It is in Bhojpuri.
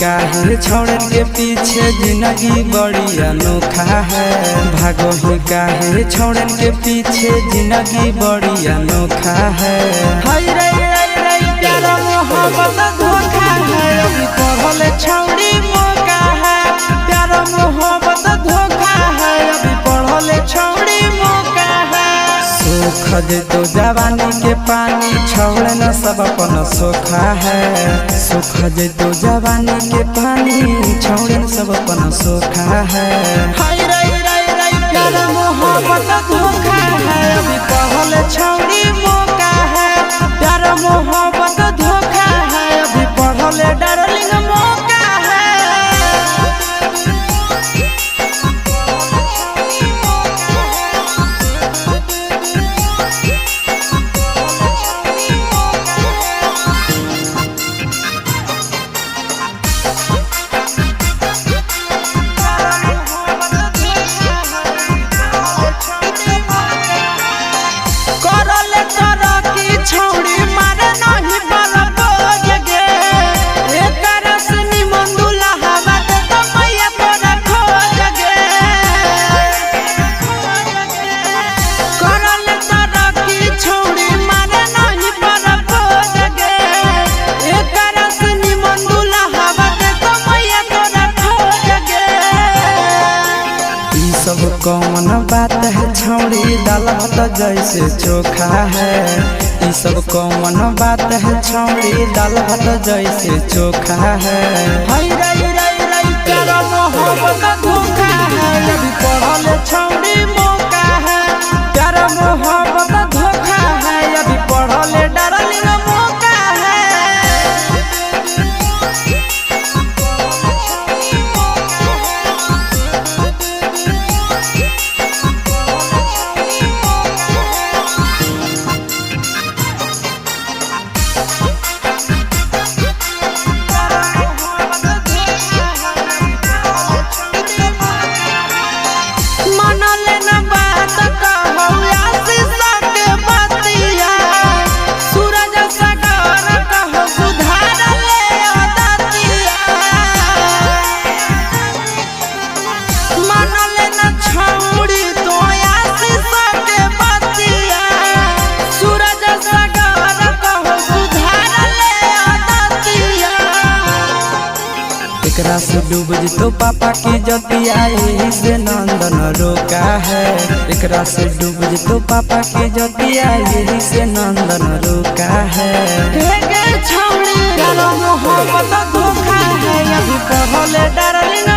काहे छोड़े के पीछे जिंदगी बड़ी अनोखा है। भागो ही काहे छोड़े के पीछे जिंदगी बड़ी अनोखा है। हाय रे रे रे प्यार मोहब्बत धोखा है। अभी पढ़ल छौड़ी मौका है। प्यार मोहब्बत धोखा है। अभी पढ़ल छौड़ी मौका है। सुख दे तो जवानी के पानी छोड़ न सब अपन सोखा है। सुख दे तो जवानी के पानी छोड़ न सब अपन सोखा है। हाय रे रे रे प्यार मोहब्बत धोखा है। अभी पढ़ल छौड़ी मौका है। प्यार मोहब्बत धोखा है। अभी पढ़ल डार्लिंग मौका है। सब कौन बात है छौड़ी दालत जैसे चोखा है। ई सब कौन बात है छौड़ी दालत जैसे चोखा है। हाय रे रे रे प्यार मोहब्बत धोखा है। अभी पढ़ल छौड़ी मौका है। प्यार मोहब्बत धोखा है। अभी पढ़ल डार्लिंग मौका है। एकरा से डूब तो पापा की जतिया यही से नंदन रोका है। एकरा से डूब तो पापा की जतिया यही से नंदन रोका है। मोहब्बत धोखा है। अभी पढ़ल डार्लिंग